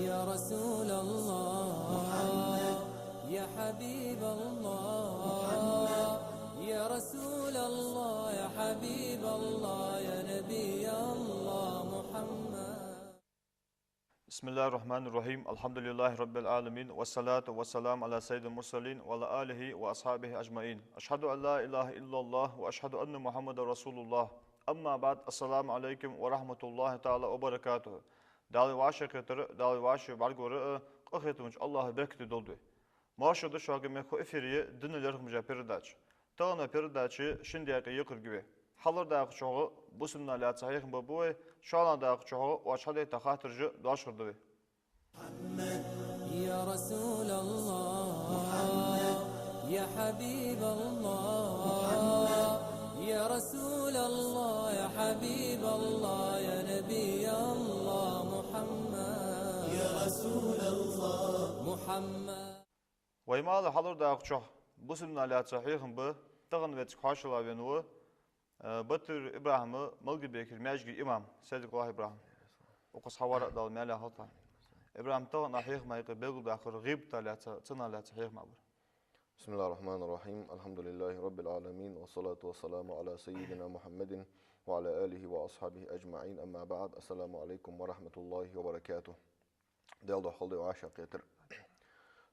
يا رسول الله يا حبيب الله يا رسول الله يا حبيب الله يا نبي الله محمد. بسم الله الرحمن الرحيم. الحمد لله رب العالمين والصلاة والسلام على سيد المرسلين وعلى آله وأصحابه أجمعين. أشهد أن لا إله إلا الله وأشهد أن محمد رسول الله. أما بعد، السلام عليكم ورحمة الله تعالى وبركاته. دالي واشا كتر دالي واشا برغور قخيتمش الله بركة دولدو. Maaşıda şagime ko efiriye dinlerimize передач. Tağına передачи şimdiye yakır gibi. Halırdaki çoğu bu simnalat sahih babuy, şu andaki çoğu vaşhade tahatırcı daşırdı. يا رسول الله يا حبيب الله يا رسول الله يا حبيب الله يا نبي الله محمد يا رسول الله محمد. Vaymalı halırdaki çoğu bu simnalat sahih bu tağın ve çıkaşıla benu Batır İbrahim'i Malgi Bekir Mecgi İmam Sedikullah İbrahim. Oqas havara dal mala halta. إبراهيم طغن أحيخ ما يقبل داخل غيب تنا لا تحيخ معبر. بسم الله الرحمن الرحيم. الحمد لله رب العالمين والصلاة والسلام على سيدنا محمد وعلى آله وأصحابه أجمعين. أما بعد، السلام عليكم ورحمة الله وبركاته. ديال دو خلدي وعاشق يتر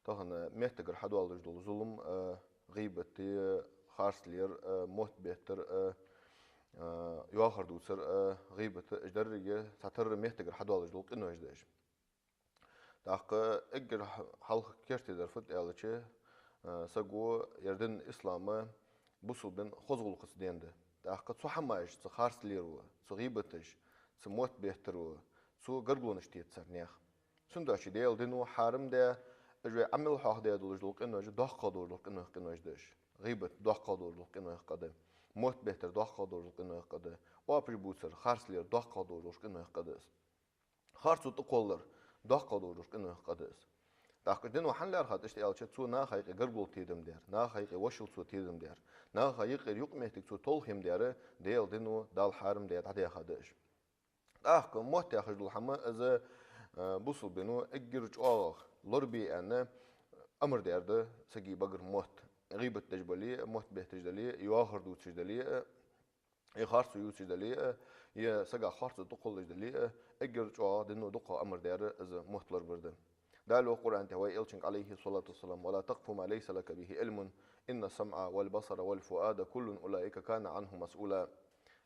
طغن مهتقر حدو الجدول ظلم غيبتي خارسلير موت بيتر يواخر دوسر غيبت اجدرية تعتر مهتقر حدو الجدول إنه اجداش داقة اجر حلق كرتي درفت يالچه سقو يردن إسلامه بوصل بين خزغل قصدين ده داقة صو حماش صو خارس ليرو صو غيبتش صو موت بيهترو صو قرقلونش تيتسر نيخ سندوشي ديال دينو حارم ده اجري عمل حاق ده دولجلوك إنه اجري داقة دولجلوك إنه اجداش غيبت داقة دولجلوك إنه يقدم موت بيهتر داقة دولجلوك إنه يقدم وابري بوصر خارس لير داقة دولجلوك إنه يقدم خارسو تقولر داقة دولجلوك إنه يقدم تاقدين وحنلر هاد اشتيال شتو نا خايق قربول تيدم دير نا خايق وشل تو تيدم دير نا خايق يقمهتك تو تولهم دير ديل دينو دال حارم دير عدي خادش اخ موت ياخذ الحما اذا بوصل بينو اجرج اخ لربي ان امر دير ده سقي بقر موت غيبة تجبلي موت به تجدلي يواخر دو تجدلي يخارسو يو تجدلي يا سقا خارسو تقول تجدلي اجرج اخ دينو دقه امر دير اذا موت لربردن دالو قرآن تهوي إلشنك عليه الصلاة والسلام ولا تقف ما ليس لك به علم إن السمع والبصر والفؤاد كل أولئك كان عنه مسؤولا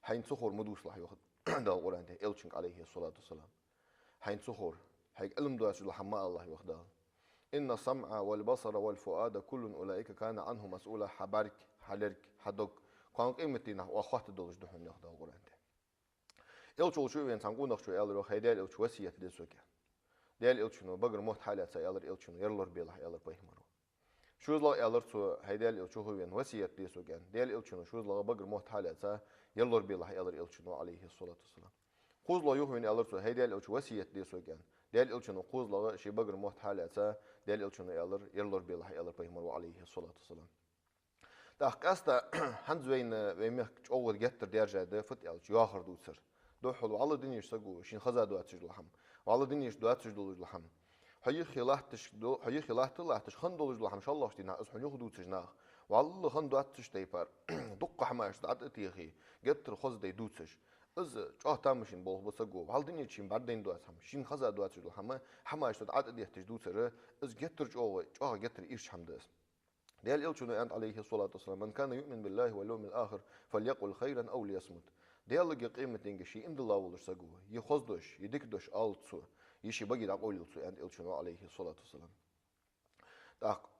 حين سخور مدوس لح ياخد دال قرآن ته إلشنك عليه الصلاة والسلام حين سخور حيك علم دواس لحما الله ياخد إن السمع والبصر والفؤاد كل أولئك كان عنه مسؤولا حبارك حلرك حدق قان قيمتنا وأخوات دولج دحن ياخد القرآن ته إلشوا شو وين تنقول نخشوا إلرو خيدال إلش وسية دسوكه ديال إلشنو بقر موت حالات سيالر إلشنو يرلور بيلا يالر بيهمرو شو لا يالر تو هيدال إلشو هو وين وسيات ديسو كان ديال إلشنو شو لا بقر موت حالات سا يرلور بيلا يالر إلشنو عليه الصلاة والسلام خوز لا يوه وين يالر تو هيدال إلشو وسيات ديسو كان ديال إلشنو خوز لا شي بقر موت حالات سا ديال إلشنو يالر يرلور بيلا يالر بيهمرو عليه الصلاة والسلام تحقاستا هنز وين مخ أول جتر ديرجا ده فت إلش ياخر دوسر دو حلو على الدنيا يشتغو شين خزا دو أتشج لحم وعلى الدنيا يش دو أتشج دولج لحم حي خلاهتش دو حي خلاهت الله تش خن دولج لحم إن شاء الله شتينا أس حنيو خدو تشجناه وعلى خن دو أتشج تيبار دق حماش دعت تيخي جتر خز دي دو تش إز جاه تامشين بوه بسقو وعلى الدنيا شين بعدين دو أتهم شين خزا دو أتشج لحم حماش دعت دي تش دو تر إز جتر جاه جتر إيش حمدس ديال إلشنو أنت عليه الصلاة والسلام من كان يؤمن بالله واليوم الآخر فليقل خيرا أو ليصمت ديالك قيمة إنجشي إن الله ولش سجوا يخصدش يدكدش آلتسو يشي بقي دعقول يلتسو أنت إلشنو عليه الصلاة والسلام. داق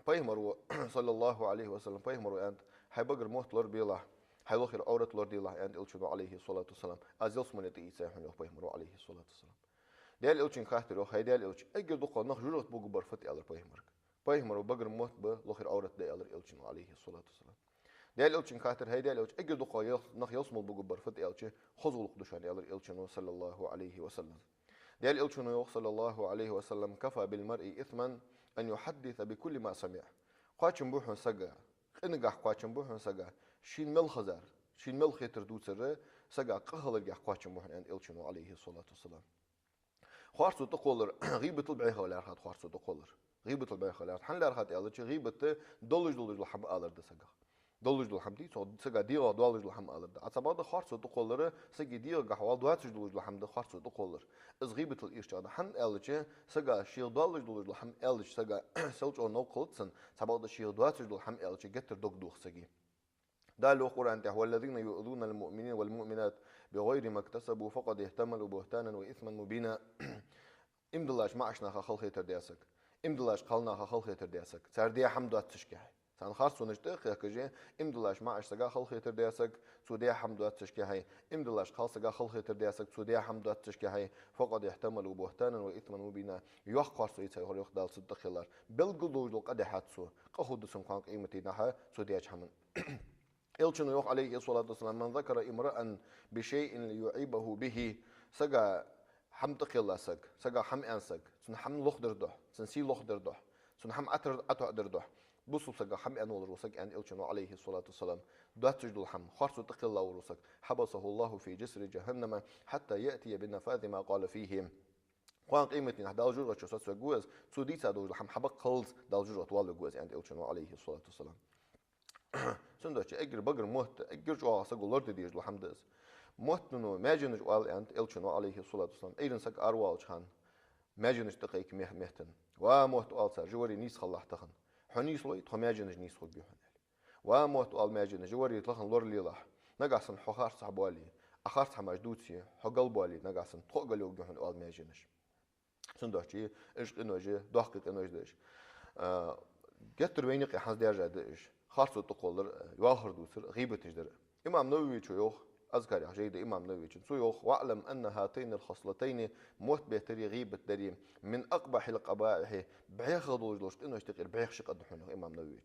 بيهمرو صلى الله عليه وسلم بيهمرو أنت حيبقر موت لور بيله حيلوخر أورت لور ديله أنت إلشنو عليه الصلاة والسلام أزيل سمنتي إيساحن يوح بيهمرو عليه الصلاة والسلام. ديال إلشن خاطر هاي ديال إلش أجر دقة نخ جرت بوجو برفتي على بيهمرك بيهمرو بقر موت بلوخر أورت ديال إلشنو عليه الصلاة والسلام. ديال إلشن خاطر هاي ديال إلش أجر دقة نخ يصمل بوجو برفت إلش خذوا القدوشان يالر إلشنو صلى الله عليه وسلم. ديال إلشنو صلى الله عليه وسلم كفى بالمرء إثما أن يحدث بكل ما سمع. قاتشم بوحن سجا إنجح قاتشم بوحن سجا شين ملخزار شين ملخيتر دوتر سجا قهل الجح قاتشم بوحن أن إلشنو عليه الصلاة والسلام. خارسو تقولر غيبة البعيخة ولا رخات خارسو تقولر غيبة البعيخة ولا رخات حن لا رخات يالله غيبة دولج لحم آلر دسجا دولج لحم دي صو سجا ديغا دولج لحم آلر ده أصابات خارسو تقولر سجي ديغا حوال دواتش دولج لحم ده خارسو تقولر إز غيبة الإرشاد حن يالله سجا شيل دولج لحم يالله سجا سلج أو نو قلتسن صابات شيل دواتش لحم يالله جتر دوغ سجي ده اللي هو القرآن هو الذين يؤذون المؤمنين والمؤمنات بغير ما اكتسبوا فقد احتملوا بهتانا وإثما مبينا امدلاش ما عشنا خلق يتردياسك امدلاش قالنا خلق يتردياسك سرديا حمد تشكي سان خاص ونشتاق يا كجي امدلاش ما عشنا خلق يتردياسك سوديا حمد تشكي هاي امدلاش خاص خلق يتردياسك سوديا حمد تشكي هاي فقد احتملوا بهتانا وإثما مبينا يحقر سويتها هو يخدال صدق خلار بالقدوج قد حاتسو قهود سنقان قيمتي نها سوديا حمن إلشنو يوح عليه الصلاة والسلام من ذكر امرأ بشيء ليعيبه به سجا حم تقيل سجا حم أنسك سن حم لخدر ده سن سي لخدر ده سن حم أتر ده بصوا سجا حم أنول روسك أن إلشنو عليه الصلاة والسلام دوت تجد الحم خرص تقيل الله وروسك حبسه الله في جسر جهنم حتى يأتي بنفاذ ما قال فيهم قان قيمتي نحن دال جرة شو سجوز سودي سادوج الحم حبق خلص دال جرة طوال جوز أن إلشنو عليه الصلاة والسلام سندوتش اجر بقر موت اجر جو سقول لورد ديج الحمد موت نو ماجنج وال انت الشنو عليه الصلاه والسلام ايدن سق اروال خان ماجنج دقيق مهتن وموت وال سر جوري نيس خلح تخن حنيس لوي تو ماجنج نيس خو بيحن وموت وال ماجنج جوري تخن لور ليلح نغاسن حخار صحبالي اخر حمجدوتي حقل بالي نغاسن توغلو جهن وال ماجنج سندوتش ايش انوجي دقيق انوجدش جتر وينك حاز ديرجادش خارصو تقولر يواهر دوسر غيبة تجدر إمام نووي يوخ أذكر يا جيد إمام نووي يوخ واعلم أن هاتين الخصلتين موت بهتري غيبة دريم من أقبح القبائح بعيخ دوجلوش إنه يشتغل بعيخ شق الدحون إمام نووي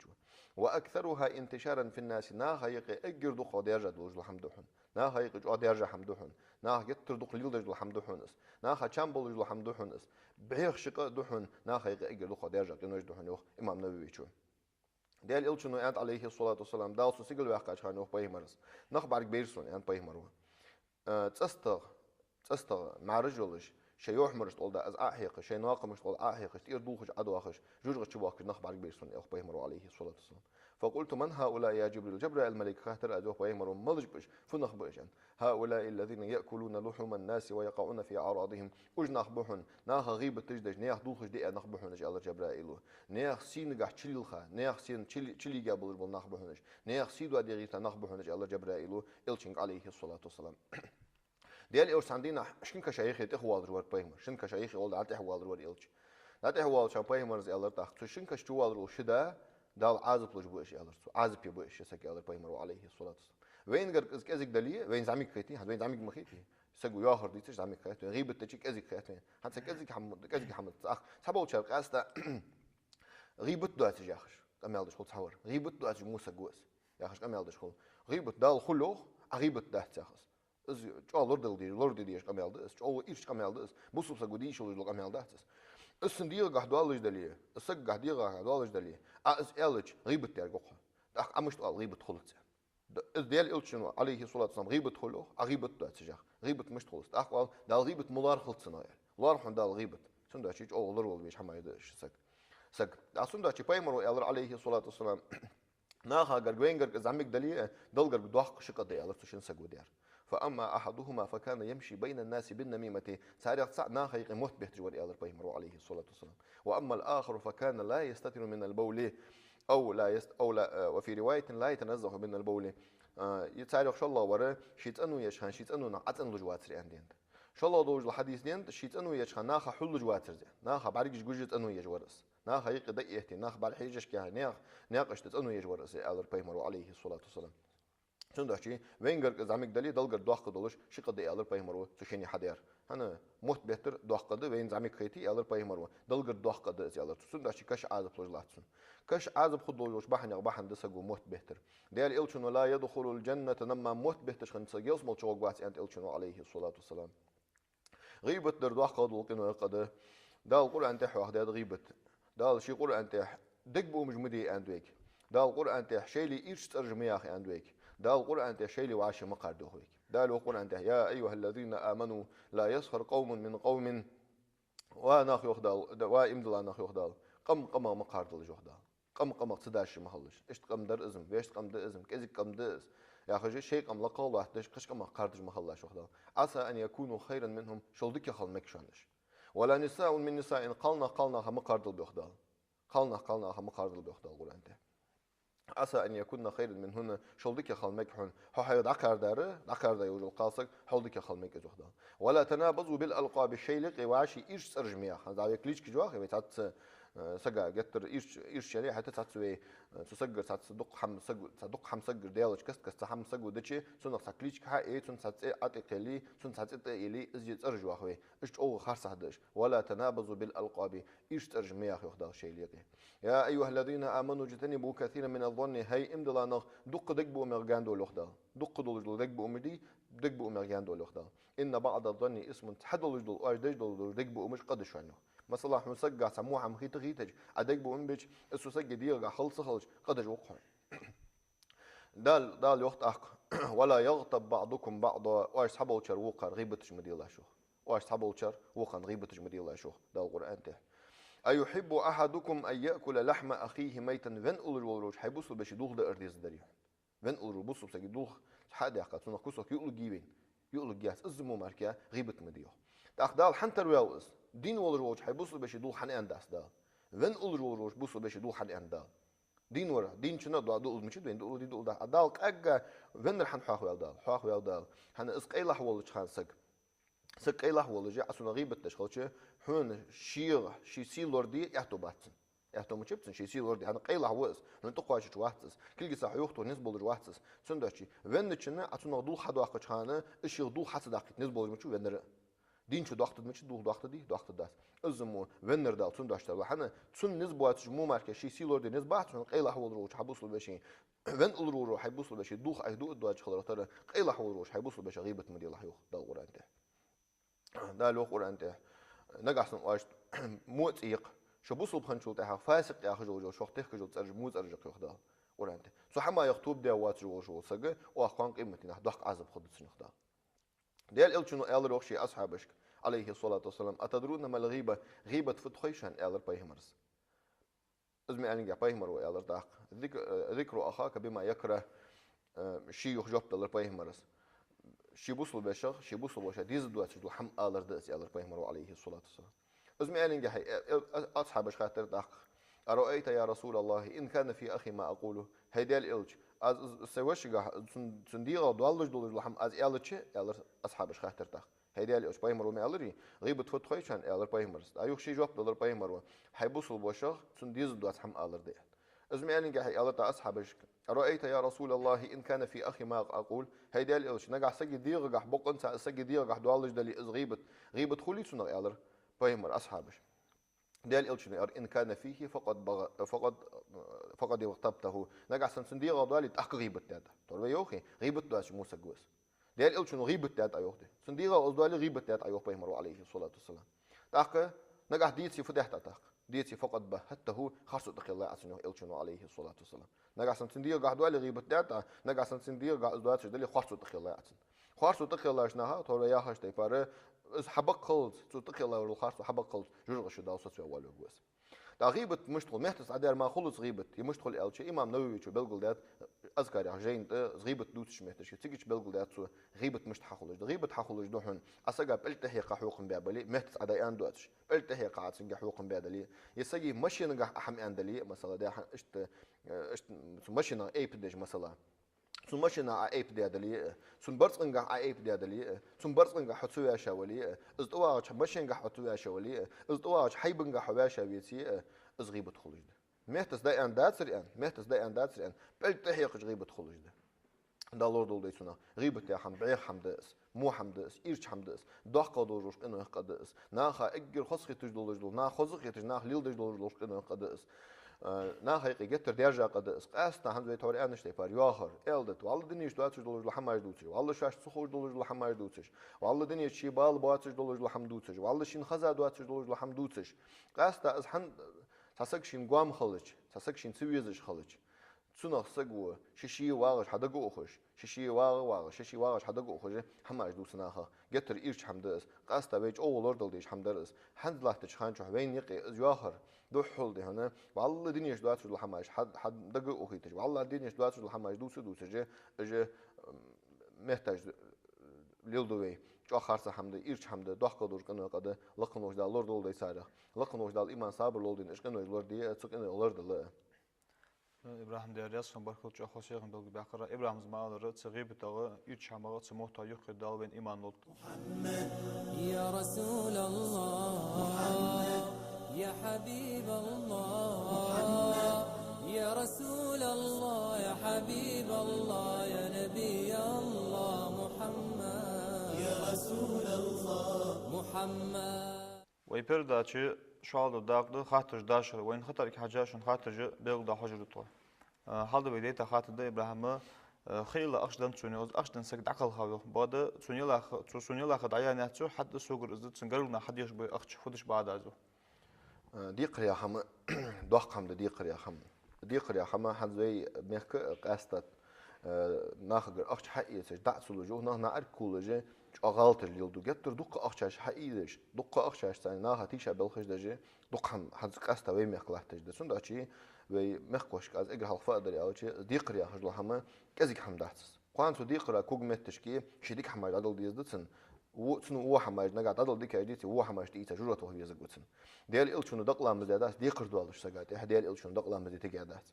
وأكثرها انتشارا في الناس ناها يقي أجر دق ديرجا دوجل حمدوحن ناها يقي جو ديرجا حمدوحن ناها يتر دق ليل دوجل حمدوحن اس ناها شامبل دوجل حمدوحن اس بعيخ شق دحون ناها يقي أجر دق ديرجا إنه يشدوحن يوخ إمام نووي ديال إلشنو أنت عليه الصلاة والسلام دالسو سيقل واقع شانو بايمرس نخبر بيرسون أنت بايمرو تستغ مع رجلش شيء يحمرش تقول ده از أحيق شيء ناقمش تقول أحيق تير دوخش عدواخش جوج شباك نخبر بيرسون أخ بايمرو عليه الصلاة والسلام فقلت من هؤلاء يا جبريل جبريل الملك خاطر أزوخ بايمرو ملجبش فنخبش هؤلاء الذين يأكلون لحوم الناس ويقعون في أعراضهم وجناخ بحن ناخ غيبة تجدج ناخ دوخش دي ناخ بحن الله جبرائيل ناخ سين قاح تشليلخا ناخ سين تشلي قبل البل ناخ بحنش ناخ سيدو أدي غيثا ناخ بحنش الله جبرائيل إلشنك عليه الصلاة والسلام ديال إورس عندنا شكن كشيخ يتخوال روار بايمر شن كشيخ يقول عاد تحوال روار إلش لا تحوال شان بايمر زي الله تاخ شن كشتوال رو شدا دال عازب لوج بوش الله عازب يبوش سك الله بايمر عليه الصلاة والسلام وين قر كذك دليل وين زعمك خيتي وين زعمك مخيتي سجوا ياخر دي تش زعمك خيتي غيبة تشيك كذك خيتي حتى كذك حمد أخ سبوا شرق أستا غيبة دوات ياخش كم يالدش خل تصور غيبة دوات موسى جوز ياخش كم يالدش خل غيبة دال خلوه غيبة ده تاخس از جو لورد دي كم يالدش جو إيش كم يالدش بوسو سجودي شو لو كم يالدش السندير قاعد دوالج دليل السق قاعد قاعد دوالج دليل أز إلش غيبة ترجعها أخ أمش تقال غيبة خلص ديال إلشنو عليه الصلاة والسلام غيبة خلوه غيبة دواتجاه غيبة مش خلص أقوال دال غيبة ملار خلصنا يعني لار حن دال غيبة سندا شيء أو لرول بيش حما يدش سك سندا شيء بايمرو يالر عليه الصلاة والسلام ناها جرجوينجر زعمك دليل دلجر بدوخ شقة دي يالر تشين سجود يار فأما أحدهما فكان يمشي بين الناس بالنميمة سارع سعنا خيق موت بيحتجور يالر بايمرو عليه الصلاة والسلام وأما الآخر فكان لا يستتر من البول أو لا وفي رواية لا يتنزه من البول يتعرف شاء الله ورا شيت أنو يشخن شيت أنو نعت أنو جواتر عندين شاء الله دوج الحديث دين شيت أنو يشخن ناخ حل جواتر زين ناخ بعريج جوجت أنو يجورس ناخ يق دقيقتي ناخ بعد حيجش كه ناخ قشت أنو يجورس على البيمر عليه الصلاة والسلام شنو داشي وينجر زعمك دلي دلجر دوخ دولش شي قد على البيمر تشيني حدير أنا موت بهتر دوخ قد وين زعمك خيتي على البيمر دلجر دوخ قد على تسون داشي كش عازب لجلاتسون كش عازب خدوش بحن يغبحن دسقو موت بهتر ديال إلشن ولا يدخل الجنة نما موت بهتر خن سجيوس مال شوق بات أنت إلشن عليه الصلاة والسلام غيبة دردوح قد وقنا قد دال القرآن تح واحد غيبة دال شي قرآن تح دق بو مجمدي أندويك دال القرآن تح شيلي إيش ترجمي يا أخي أندويك دال القرآن تح شيلي وعاش مقعد هويك دال القرآن تح يا أيها الذين آمنوا لا يسخر قوم من قوم وناخ يخدال وإمدلا ناخ يخدال قم مقاردل جهدال قم تصداش محلش إيش قم در إزم ويش قم در إزم كذي قم دز يا أخي شيء قم لقال واحدش قش قم قاردج محلش وخدال عسى أن يكونوا خيرا منهم شلدك خل مكشانش ولا نساء من نساء قلنا هم قاردل بيخدال قلنا هم قاردل بيخدال قول أنت عسى أن يكون خيرا منهن شلدك خل مكحن هاي دكار دا يوجد قاصق حلدك خل مك جهدال ولا تنابزوا بالألقاب الشيء لقي وعشي إيش سرجميا هذا يكليش كجواخ بتاعت سجا جتر إيش شريعة حتى تسوي تسجر تصدق حم سجر ديالش كست حم سجو دشي سنة تكليش كها إيه سنة أتقلي سنة أتقلي إزجت أرجو أخوي إيش أو خارس هدش ولا تنابزوا بالألقاب إيش ترجمي أخوي خدا شيء ليقي يا أيها الذين آمنوا اجتنبوا كثيرا من الظن هاي إمدلا دق دقبو مرجان دول خدا دق دول دقبو مدي دقبو مرجان دول خدا إن بعض الظن اسم تحدل دول أجدج دول دقبو مش قدش عنه مثلا مسجع سموها مخيط غيتج عدك بقوم بيج السوسج ديرجع خلص قدر وقع دال وقت ولا يغتب بعضكم بعضا واش حبوا شر وقر غيبة مدي الله شو واش حبوا شر وقر غيبة مدي الله شو ده القرآن ده أيحب أحدكم أن يأكل لحم أخيه ميتا فن أول الوروج حيبصوا باش يدوخ ده أرديس دريح فن أول بصوا بس يدوخ حد يحكي تنا كوسك يقول جيبين يقول جاس الزمو ماركيا غيبة مديه تأخذال حنتر وياوس دين والروج حيبصوا باش يدوخ حن أنداس ده فن أول الوروج بصوا باش يدوخ حن أندا دين ورا دين شنو دول مش دين دول ده أدالك أجا فن رح نحاخ ويا حن إسقيله والج خان سقيله والج عسون غيبة تشخلش هون شي سيلوردي يحتو مشبتن شي سيلوردي هن قيله وس هن تقواش واحتس كل جسا حيوختو نسبول واحتس سندشي فنتشنا عسون دول حد واقع خانه إيش يدول حد داقت نسبول مشو فنر دين شو ضغط مش دول ضغط دي ضغط داس الزمو فنر دال سندشتا وحنا سن نسبوات مو ماركه شي سيلوردي نسبات هن قيله والروج حبوصل بشي فن الرورو حيبوصل بشي دوخ ايدو دواج خضرتره قيله والروج حيبوصل بشي غيبه مدي الله يخ دا القران ده لو قران ده نجحسن واش موتيق شو بوصل بخنشو تاع فاسق يا خجو شو تخ خجو ترج موز ارجع يخدا قران ده سو حما يخطب ده وات جو سجه واخوان قيمتنا ضحك عزب خد سنخدا ديال الشنو ال روخشي اصحابك عليه الصلاه والسلام اتدرون ما الغيبه غيبه فتخيشان ال بايهمرز ازمي ان بايهمر و ال داق ذكر اخاك بما يكره شي يخجب ال بايهمرز شي بوصل بشخ شي بوصل وش ديز دوات دو حم الر دس ال بايهمر عليه الصلاه والسلام ازمي ان اصحابك خاطر داق ارايت يا رسول الله ان كان في اخي ما اقوله هيدال الج از سوش سنديغ دوالج دولج لحم از الچ ال اصحابش خاطر داق هيدال الج بايمر وما الري غيبه فتخيشان ال بايمرز ايوخ شي جوب دولر بايمر حيبوصل بوشخ سنديز دوات حم الر دي ازمي ان جاي ال اصحابش ارايت يا رسول الله ان كان في اخي ما اقول هيدال الج نجح سجي ديغ غح بقن سجي ديغ غح دوالج دلي از غيبه خولي سنر ال بايمر اصحابش ديال إلشني إن كان فيه فقد اغتبته نجع سندي غضالي غيبة تاتا ترى يوخي غيبة داش موسى جوز ديال إلشنو غيبة تاتا أيوخي سندي غضالي غيبة تاتا أيوخ بيمرو عليه الصلاة والسلام تاك نجع ديتي فتح تاك ديتي فقد بهته خاصة دخل الله عسنو إلشنو عليه الصلاة والسلام نجع سندي غضالي غيبة تاتا نجع سندي غضالي دلي خاصة دخل الله عسن خاصة دخل الله عشناها ترى يا هاش تيفاره حبق خلص تطقي الله والخارس حبق خلص جرغ شو داوسة سوى أول جوز دا غيبة مشتغل مهتس عدار ما خلص غيبة يمشتغل ألشي إمام نووي شو بلغل دات أذكر يا جين غيبة دوتش مهتش تيجي بلغل دات سو غيبة مشت حخلج غيبة حخلج دوحن أسجع بلته قحوقن بيعبلي مهتس عدار أن دوتش بلته قاعد سنجح حوقن بيعدلي يسجي مشي نجح أحم أندلي مثلا ده إشت مشينا أي بدج مثلا سون ماشينا ايب ديادلي سون برصنغا ايب ديادلي سون برصنغا حتويا شاولي ازدواج ماشينغا حتويا شاولي ازدواج حيبنغا حواشا بيتي ازغيبه خلوج مهتس دا ان داتسر ان مهتس دا ان داتسر ان بلتهيق غيبه خلوج دا لورد دول ديسونا غيبه يا حمد عير حمدس مو حمدس ايرش حمدس دقه دوروش انه قدس ناخا اجر خصخ تجدول جدول نا خصخ تجناخ ليل دجدول انه قدس نا حقيقي جتر درجة قد اسقاسنا هم زي توري أنا شتيفار ياخر إلدت والله دنيش دواتش دولج لحماش دوتش والله شاش سخوش دولج لحماش دوتش والله دنيش شي بال بواتش دولج لحم دوتش والله شين خزا دواتش دولج لحم دوتش قاستا از حن تسكشين قام خلج تسكشين سويزش خلج تسونخ سجوا شيشي واغش حدا جوخش شيشي واغ شيشي واغش حدا جوخش حماش دوسناها جتر إيش حمدرس قاستا بيج أول لورد ديش حمدرس حد لا تشخان شو وين يقي زواخر دو حول ده هنا والله دنيش دوات شو الحماش حد دقوا أخيتش والله دنيش دوات شو الحماش دوس جه محتاج ليلدوي جو خارسة حمد إيش حمد دخل دور كنا قد لقن وجدال لورد لورد يساره لقن وجدال إيمان صابر لورد إيش كنا لورد دي تسكن لورد لا İbrahim Deryas son barkut çok hoşçakalın dolgu bakara İbrahim zmaları tsagib tağı üç hamağı tsmota yok dal ben iman oldu. Ya Resulallah Ya Habiballah Ya Resulallah Ya Habiballah Ya Nebiyallah Muhammed Ya Resulallah Muhammed Ve daçı şu anda dağdı hatır daşır ve hatar ki hacashun hatırcı belda hacırıtı. Halda ve deyta hatırda İbrahim'i خيل أخشدن تونيوز أخشدن سكت عقل خاوي بعد تونيلا خد عيان يحتو حد سوغر إذا تنقلنا حد يشبه أخش خدش بعد عزو ديقر يا خم ضخم ديقر يا خم ديقر يا خم حد زي ميك قاستت ناخذ أخش حقيقي دع سلوجو نه أركولجي أغالط الليل دو جتر دق أخشاش حقيقيش دق أخشاش تاني ناها تيشا بالخش دجي دق هم حد قاستا وين ميك لحتج دسون داشي وي مخكوش كاز اجر حلفا در ياوچي ديقر يا خجل حما كازيك حم داتس قانتو ديقر كوغمت تشكي شديك حما دادل ديزدتن و تنو و حما نغا دادل ديك ايديتي و حما ديتا جورت و يزغوتن ديال الچونو دقلامز داداس ديقر دوالش سغات ديال الچونو دقلامز ديتا جادات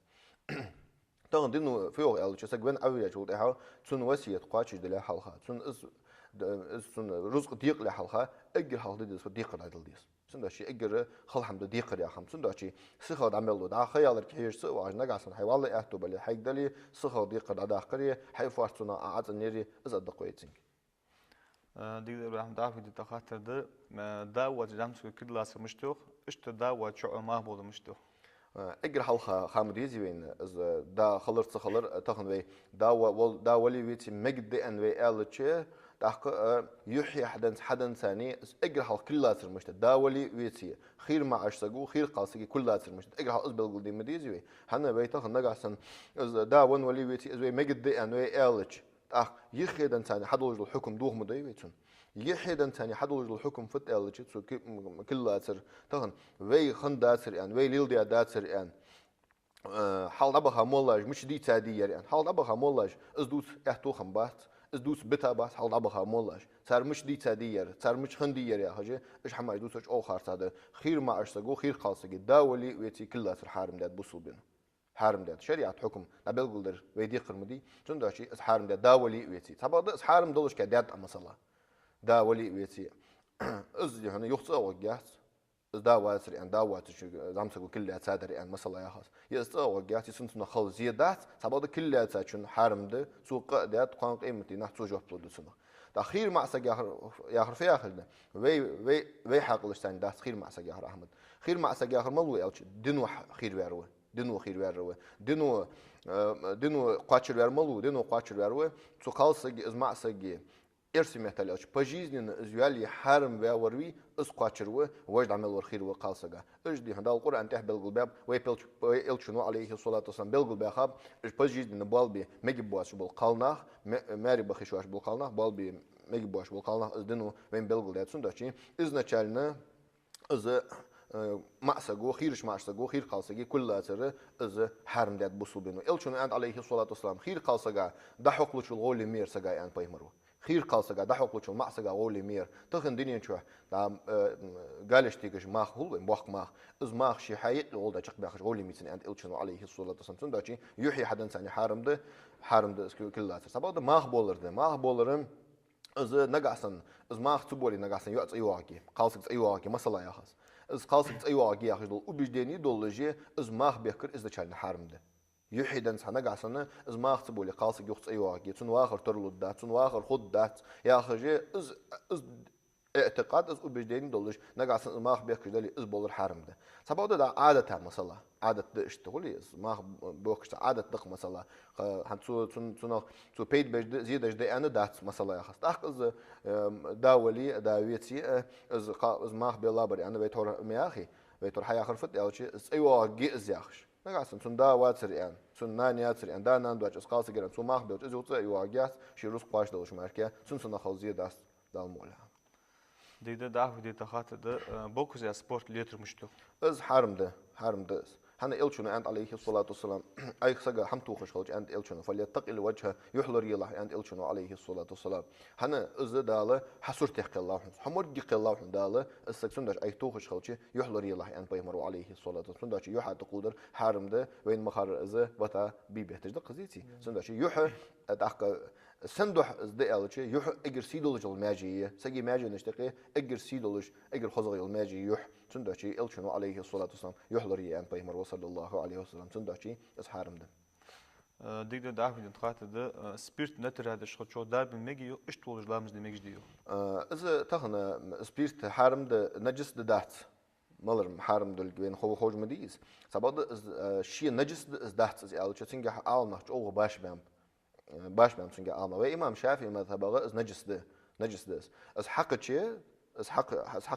تون دينو فيو الچ سغبن اوياج ود ها تون وسيت قاچي دلا حلها تون از تون رزق ديق لا حلها اجر حل ديس ديقر دادل ديس سنداشي اجر خل حمد ديقر يا خم سنداشي سخد عملو دا خيالر كيش سو واج نغاسن حي والله احتو بل حيدلي سخد ديقر دا قري حي فارتنا اعت نيري از دقويتين دي إبراهيم دافيد تخاطر داوة جامس كدلاس مشتوخ اشت داوة شو ما بود مشتوخ اجر حلها خامديزي وين از دا خلر تخن وي دا ولي ويتي مجد ان وي التشي تحق يحيى حدن ثاني اجر حل كلاتر مشت داولي ويتي خير مع اشتغو خير قاسقي كلاتر مشت اجر حل اسبل قدي مديزي وي حنا بيتا نغاسن دا ون ولي ويتي از وي مجد ان وي التش تحق يخيدن ثاني حدوج الحكم دوغ مدي ويتون يحيدن ثاني حدوج الحكم فت التش سو كلاتر تخن وي خنداتر ان وي ليلدي داتر ان حال دبها مولاج مش دي تادي يعني حال دبها مولاج از دوت احتو خمبات از دوس بتا باس حال دبها مولاج صار مش دي تادير صار مش خندير يا حاجه ايش حما يدوسش او خارت هذا خير ما اشتغو خير خالصقي داولي ويتي كلها الحارم دات بوصل بينه حارم دات شريعه حكم نبل قدر ويدي قرمدي تنداشي اس حارم دات داولي ويتي تبا اس حارم دولش كدات مثلا داولي ويتي از هنا يخصو وقعت داوات يعني داوات شو زامسكو كلها تادر يعني مثلا يا خاص يستوى وقعت يسنتنا خل زيادات تبا كلها تاشون حارم ده سوق دات قان قيمتي نحتو جوب بلودسنا تأخير مع سجاهر يا في آخرنا وي حقلش تاني ده خير مع سجاهر أحمد خير مع سجاهر ملوي أو دنو خير ويروه دنو خير ويروه دنو قاتشر ويرملو دنو قاتشر ويروه تقال سج إزمع سجي إرسي محتاج بجيزن إزوالي حرم ويروي إسقاتشروه وجد عمل ورخير وقال سجا إجدي هذا القرآن تحبل القلب ويبلشنو عليه الصلاة والسلام بالقلب خاب إج بجيزن بالبي مجيب باش بالقالنا ماري بخشواش بالقالنا بالبي مجيب باش بالقالنا إزدنو وين بالقلب ده سنداشين إزنا شالنا إز معسجو خيرش معسجو خير قالسجي كل أثره إز حرم ده بوصل بينه إلشون عند عليه الصلاة والسلام خير قالسجا ده حقلش الغول مير سجا عند بيمرو خير قالسجا ده حقلش معسجا غول مير تخن دنيا شو ده قالش تيجش ماخ هو ماخ ماخ إز ماخ شيء حقيقي الغول ده شق بخش غول ميسن عند إلشون عليه الصلاة والسلام سنداشين يحيى حدن ثاني حرم ده كل أثر سبب ده ماخ بولرم إز نجاسن إز ماخ تبولي نجاسن يقص أيواقي قالسج أيواقي مثلا يا خاص إز قالسج أيواقي يا خجل وبيجدني دولجي إز ماخ بيكر إز دشان حرم ده يحيدن سنة قاسنا إز ماخ تبولي قالسج يقص أيواقي تون واخر ترلود ده تون واخر خد ده يا خجي إز اعتقاد إز وبيجدني دولج نجاسن إز ماخ بيكر دلي إز بولر حرم ده سبب ده عادة مثلا عادة اشتغلي إز ماخ بوكش عادة دق مثلا هم تو بيد بيج زيدش ده أنا دات مثلا يا خاص تأخذ إز داولي داويتي إز ماخ بيلابري أنا بيتور مياخي بيتور حيا خرفت يا شيء إز أيوة جي إز ياخش نقاسن سن دا واتر يعني سن نان ياتر يعني دا نان دوج اسقاس جرن سو ماخ دوج ازو تسا يواجات شي روس قاش دوش ماركه سن خلزيه داس دال مولا ديدا داخل ديتا خاطر ده بوكس يا سبورت ليتر مشتو از حرم ده هنا إلشون عند عليه الصلاة والسلام أي خسجة حمتو خش خلج عند إلشون فليتقي الوجه يحلر يلا عند إلشون عليه الصلاة والسلام هنا إز دالة حسر تحكي الله حمر جيك الله دالة السكسون داش أي توخش خلج يحلر يلا عند بيمر عليه الصلاة والسلام داش يحد تقدر حرم ده وين مخار إز وتا بيبه تجد قزيتي سنداش يح أتحق سندح إزدقالش يح إجر سيدولج الماجية سجي ماجي نشتقي إجر سيدولج إجر خزغي الماجي يح سنداشي إلشنو عليه الصلاة والسلام يحضر يان بيمر صلى الله عليه وسلم سنداشي إسحارم ده ديدا داخل ديتا خاطر ده سبيرت نتر هذا شغل شو دار بمجي اشتولج لامز دي مجي ديو إذا تخنا سبيرت حارم ده نجس ده دات مالر حارم دل بين خوج مديز سبب شيء نجس ده دات إز ألش سنجا عالم أو باش بام سنجا عالم وإمام شافعي مذهبه إز نجس ده إز حق شيء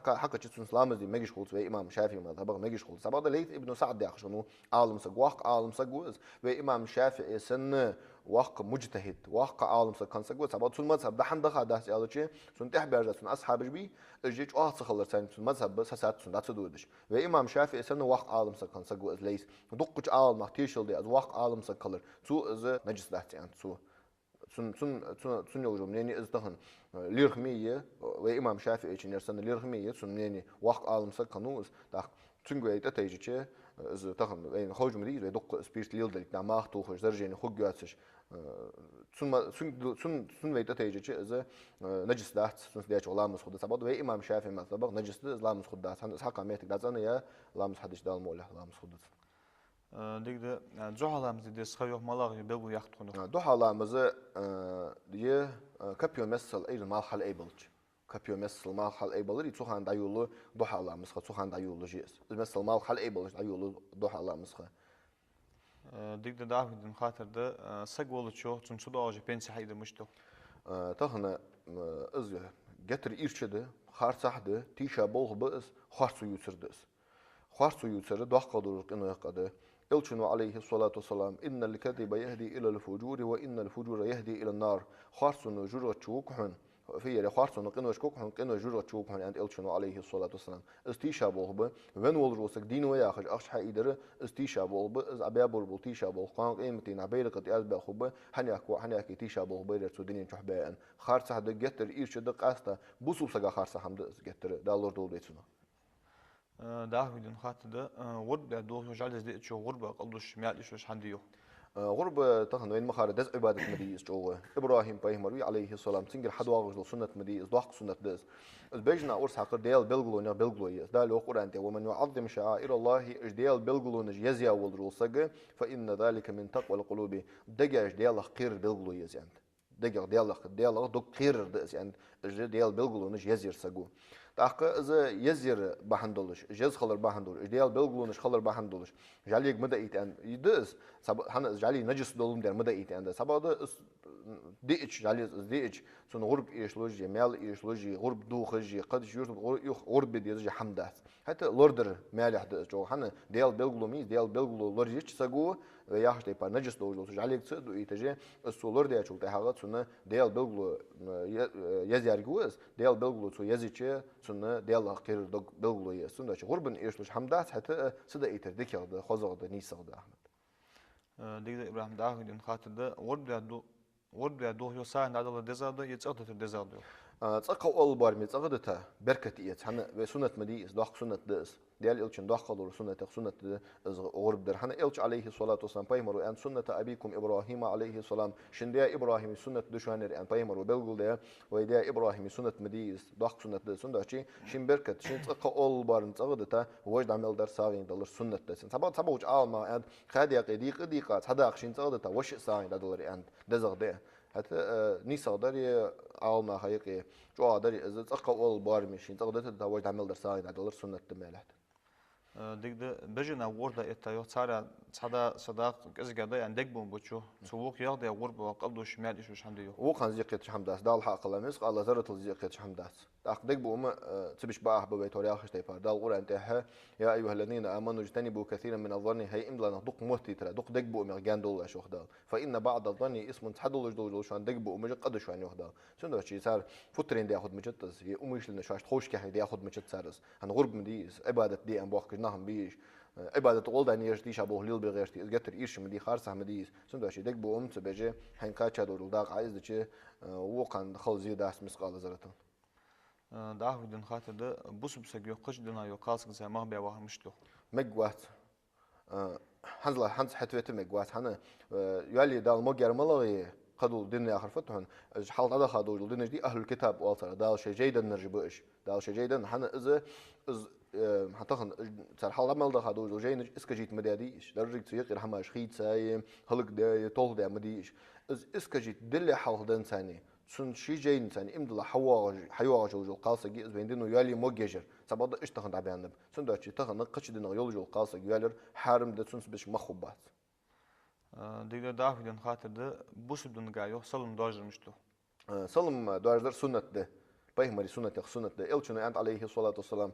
حق تشتون سلام دي مجيش خلص في إمام شافعي مذهبه مجيش خلص سبب ليث ابن سعد يا أخشنو عالم سجواق عالم سجوز وإمام شافعي سن واق مجتهد واق عالم سكان سجوز سبب سن مذهب ده حن دخل ده سيالو شيء سن تحبر سن أصحاب بي الجيش سخلر سن مذهب بس سات سن دات سدودش وإمام شافعي سن واق عالم سكان سجوز ليث دقش عالم مختيشل دي واق عالم سكلر سو إذا نجس ده يعني سو سن يوجو منين إزدهن ليرخمية وإمام شافعي إيش نرسل ليرخمية سن منين وقت عالم سكانوس تاخ تنقول تتيجي شيء إز تخن وين خوج مدير ويدق سبيرت ليل دلك نعماه توخش درجين خوج جاتش سن وين تتيجي شيء إز نجس دات سن سديش ولا مسخد سبب وإمام شافعي مثلا نجس ده لا مسخد دات هن إسحاق عميتك دات أنا يا لا مسحدش دال مولا لا مسخد ديدا زحلامز دي سخيو ملاغ بيبو يختونو دوحالامız diye kapıyor mesela el mal hal eybelç. Kapıyor mesela mal hal eybelır çoğan da yolu dohalamız çoğan da yolu jes. Mesela mal hal eybelç da yolu dohalamız. ديدا داخل دين خاطر ده سجول شو تنشو ده أجي بنسي حيد مشتو Tahna az getir irçede xarsahdı tişa bol bız xarsu yutsırdıs. Xarsu yutsırdı dohqaduruk inaqadı. إلشنو عليه الصلاة والسلام إن الكذب يهدي إلى الفجور وإن الفجور يهدي إلى النار خارسون جرة شوكحن في خارسون قنوة شوكحن قنوة جرة شوكحن عند إلشنو عليه الصلاة والسلام استيشابه به وين والروسك دين وياخج أخش حيدر استيشابه به إز أبيابر بلتيشابه قان قيمتين عبيرك تياز بأخوبه هنياك تيشابه بيرت سودين شحبان خارس هذا جتر إيش دق أستا بوسو سجا خارس حمد جتر دالور دول بيتنا داخل دين خاطر ده غربة دوه جالس دي شو غربة قلوش ميالش وش حنديو غربة تخن وين مخار دز عبادة مديس جوا إبراهيم بيهمروي عليه السلام سنجر حد واقع سنة مديس ضحك سنة دز البيجنا أورس حقر ديال بلغلونا بلغلوية ده لو قرآن تي ومن يعظم شعائر الله إجديال بلغلونا يزيا والروسج فإن ذلك من تقوى القلوب دجاج ديال خير بلغلوية يعني دجاج ديال دق خير دز يعني إجديال بلغلونا يزير سجو تاخ إذا يزير بحندولش جز خلر بحندول إجديال بلغلونش خلر بحندولش جاليك مدة إيتان يدس سب هن جالي نجس دولم در مدة إيتان ده سبب ده ديش جالي ديش سون غرب إيشلوجي مال إيشلوجي غرب دوخجي قد يورد غرب بديش حمدات حتى لوردر مال حد جو هن ديال بلغلومي ديال بلغلو لورجيش سجو وياهش تيبا نجس دولش جاليك تسدو إيتجي السولر ده شو تحقق سون ديال بلغلو يزير جوز ديال بلغلو سو يزيتشي سنة ديال خير بلغلوية سنة شو غربن إيشلوش حمدات حتى سدا إيتر ديكير ده خزر ده نيسر ده أحمد ديدا إبراهيم داخل دين خاطر ده غربة دوه يوسع نادل دزاد يتصدر دزاد تسقى أول بار متسقدتها بركة إيت حنا بسنة مديس ضحك سنة دس ديال إلشن ضحك دور سنة غرب در حنا إلش عليه الصلاة والسلام بيمرو أن سنة أبيكم إبراهيم عليه السلام شنديا إبراهيم سنة دشوانر أن بيمرو بلغل ده ويديا إبراهيم سنة مديس ضحك سنة دس سنة شيء شين بركة شين تسقى أول بار متسقدتها وجد عمل در ساعين دلر سنة دس سبوج عالما أن خاديا قديقات هذا شين تسقدتها وش ساعين دلر أن دزغ ده حتى نيسا داري عالما حقيقي جو داري إذا تسقى أول بار مشين تقدر تتوجد عمل در ساعين دلر سنة دمالات ديك بجنا وردا إتايو تارا صداق كذا يعني ديك بوم بتشو سووك ياخد وربا وقبضو شمال إيش حمديو وقان زيقيت شحمداس دال حق لمس قال زرت زيقيت شحمداس أقدك بوم تبش بقى ببيت ورياخ اشتيفار دال قرآن تها يا أيها الذين آمنوا اجتنبوا كثيرا من الظن هي إملا نطق موتي ترى دق دق بوم يرجان دول أشوخ دال فإن بعض الظن اسم تحدل جدول شو عن دق بوم مجد قد شو عن يوخ دال شنو شيء صار فترين دي ياخد مجتز يقومش لنا شاش تخوش كحني دي ياخد مجت سارس هن غرب مديس عبادة دي أم بوخ نهم بيش عبادة أول داني يرتي شابوه ليل بغيرتي إزجتر إيش مدي خارس مديس شنو شيء دق بوم تبجي حنكاتش هذول داق عايز دشي وقان خل زي داس مسقال زرتن دعه دين خاطر ده بوس بسجيو قش دنا يو قاسك زي ما بيا واحد مشتو مجوات حنزلا حنز حتويت مجوات حنا يالي دال مجر ملغي خدوا الدنيا آخر فتحن حالت هذا خدوا الدنيا دي أهل الكتاب والتر دال شيء جيدا نرجبوش دال شيء جيدا حنا إذا حتخن صار حال عمل ده خدوا جينا إسكجيت مداديش درجة سيق رحمة شخيت سايم هلك ده طول ده مديش إذا إسكجيت دل حال دن ثاني سن شيء جين ثاني إمدلا حيوا جو قاصة جي إذا بيندنو يالي مججر سبب إيش تخن تعبان سن ده شيء تخن نقش دنا يول جو قاصة يالر حارم ده سن بيش مخبات ديك دعه دين خاطر ده بوس بدون جايو سلم داجر مشتو سلم داجر سنة ده بيهمري سنة ده إلشنا عند عليه الصلاة والسلام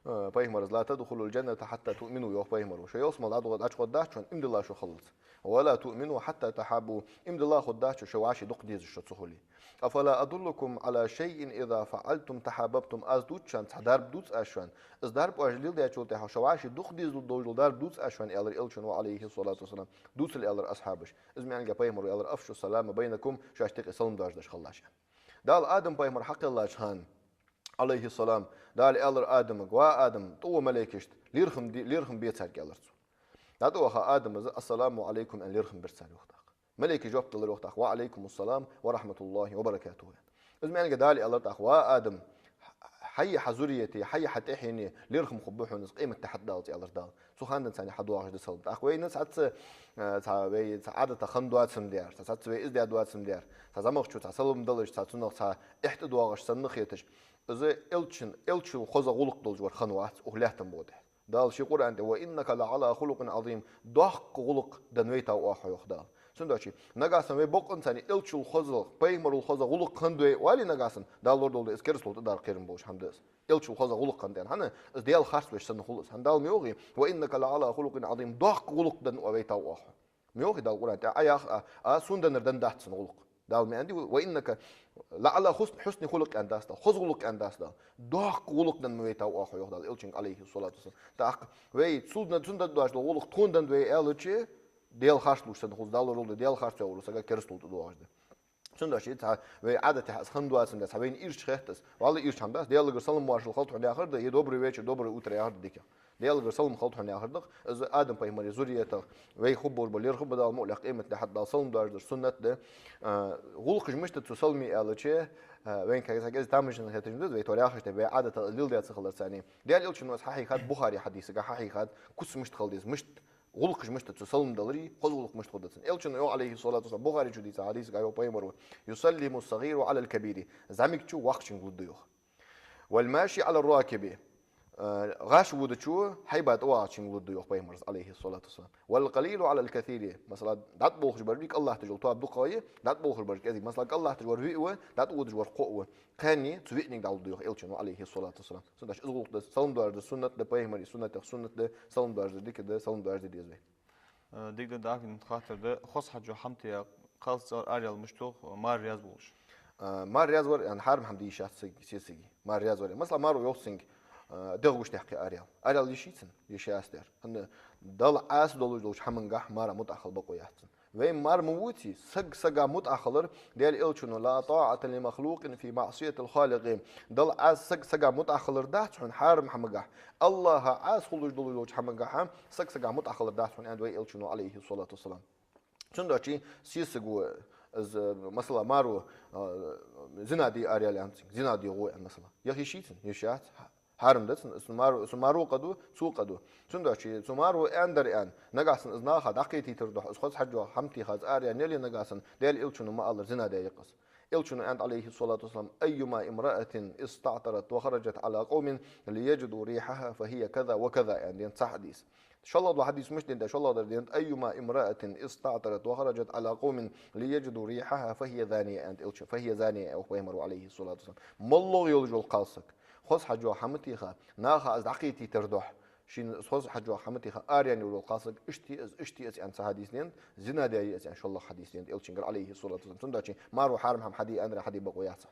بيهمر لا تدخلوا الجنة حتى تؤمنوا يوه بيهمروا شيء يسمى العدو أشخد داش إمد الله شو خلص ولا تؤمنوا حتى تحابوا إمد الله خد داش شو عاشي دق ديز شو تسهولي أفلا أدلكم على شيء إذا فعلتم تحاببتم أز دوتشان تحدرب دوتس أشوان أز درب أجليل ده شو تها شو عاشي دق ديز دوجل درب دوتس أشوان إلر إلشنا عليه الصلاة والسلام دوتس الإلر أصحابش إزمي عن بيهمروا إلر أفشوا السلام بينكم شو أشتق سلم داش خلاش دال آدم بيهمر حق الله شان عليه السلام دال إلر آدم جوا آدم تو ملاكشت ليرخم بيت سرق إلرتو دادو خا آدم السلام عليكم أن ليرخم برسال وقتك ملك جوابت لر وقتك وعليكم السلام ورحمة الله وبركاته إذا يعني دال إلرتك وا آدم حي حزوريتي حي حتحيني ليرخم خبوحون قيمة تحداوتي إلر دال سو خاندن ثاني حدواش دسال أخوي ناس عت تعبي عادة خندوات سمدير تعتبي إزدي دوات سمدير تعزمك شو تعسلم دلش تعتنق تع احتدواش سنخيتش إذا إلشن خوزا غلق دلج ورخنوات وهلهتم بوده دال شي قرآن ده وإنك لعلى خلق عظيم ضحك غلق دنويتا وآخر يخدال سندوشي نجاسن وي بقن ثاني إلشل خوزا بيمر الخوزا غلق خندوي والي نجاسن دال لورد دول إسكيرسلو تدار قيرن بوش حمدس إلشل خوزا غلق خندين هنا إزديال خارس بيش سن خلص هندال ميوغي وإنك لعلى خلق عظيم ضحك غلق دنويتا وآخر ميوغي دال قرآن ده أيا سندن دن دحت غلق دال عندي وإنك لعل حسن خلق أنداس دال خذ خلق أنداس دال ضحك خلق دن مويتا وآخر يخدال إلشين عليه الصلاة والسلام تأك وي سودنا سندن داش دال خلق تون دن وي إلشي ديال خارج لوشتن خذ دال رول ديال خارج تقول سجى كرستول تدواج ده سندش يتها وي عادة خندوات سندس هبين إيش خيرتس والله إيش هم داس ديال الجسال مواصل خلط عند آخر ده يدبر ويش يدبر وتر آخر ديك ديال الجسال مخلط عند آخر ده إذا آدم بيمر زوريته وي خبور بالير خب دال مؤلق قيمة لحد دال صلم دار سنة ده غلق جمشت تسلمي إلشي وين كذا كذا تامش إنك تجند وي توري آخر تبي عادة الليل ده تخلص ثاني ديال إلش إنه حقيقة بخاري حديث حقيقة كوس مش تخلص مش غلق مش تسلم دلري خذ غلق مش تخدسن إلشن يو عليه الصلاة والسلام بخاري جديد حديث قايو بيمر يسلم الصغير على الكبير زعمك شو وقت شنقول ضيوخ والماشي على الراكب غاش ودشو حيبات وقت شنقول ضيوخ بيمر عليه الصلاة والسلام والقليل على الكثير مثلا دات بوخ بريك الله تجول طاب دقاي دات بوخ بريك أزي مثلا الله تجول ريوه دات ودجول قوة كاني تبينك داود ضيوخ إلشن عليه الصلاة والسلام سندش إزغلق ده سلم دار ده سنة ده بيمر سنة ده سلم دار ده ديك ده سلم دار ده ديزوي ديك ده من خاطر ده خص حجو حمتي قاص أريال مشتو ما رياض بوش ما رياض ور يعني حارم حمدي شات سيسي ما رياض ور مثلا مارو يوسينج دغوش تحكي أريال يشيتن يشاستر هن دل عاس دلوش حمنجح مارا متأخل بقوياتن وين مار موتي سجا متأخلر ديال إلشون لا طاعة لمخلوق في معصية الخالق دل عاس سجا متأخلر دهتون حارم حمنجح الله عاس خلوش دلوش حمنجح سجا متأخلر دهتون عند وين إلشون عليه الصلاة والسلام شندوشي سيسجو از مثلا مارو زنادي أريال أنت زنادي هو مثلا يا شيتن يشات حرم دتن سمارو قدو سو قدو سندوشي سمارو اندر ان نغاسن ازنا خد اقيتي تردو اس خص حجو حمتي خز اريا نيلي نغاسن ديل إلشون ما الله زنادي يقص إلشن أنت عليه الصلاة والسلام أيما امرأة استعطرت وخرجت على قوم ليجدوا ريحها فهي كذا وكذا، يعني صح حديث. إن شاء الله الحديث مش إن شاء الله دين أيما امرأة استعطرت وخرجت على قوم ليجدوا ريحها فهي زانية، أنت إلشن فهي زانية أو بيمر عليه الصلاة والسلام. مالله يلجو القاسك خص حجوا حمتيخا ناخا از عقيتي تردح شين خص حجوا حمتيخا آريان يلجو القاسك اشتي از أنت حديثين زنا داي إن شاء الله حديثين إلشن عليه الصلاة والسلام سنداشين مارو حارم هم حدي أندر حدي بقوياته.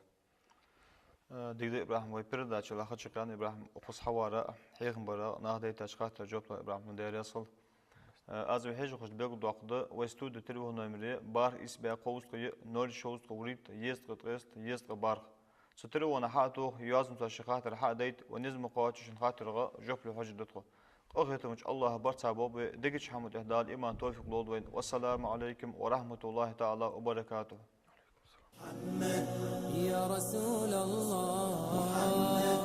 ديد إبراهيم ويبرد أشلا خدش كان إبراهيم وقص حوارا حيخ برا نهدي تشقات جوب إبراهيم من دير يصل از وحيج خوش بيق دقد وستود تلو نمرة بار إس بيا قوس قي نول شوز قوريت يست قطرست يست بار ستلو وانا حاتو يازم تشقات الحق ديت ونزم قواتش خاطر غا جوب الحج دتخو أخيتم الله برت سبب دقيش حمد إهدال إيمان توفيق لودوين والسلام عليكم ورحمة الله تعالى وبركاته. يا رسول الله محمد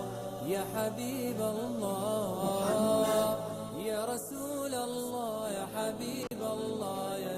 يا حبيب الله محمد يا رسول الله يا حبيب الله يا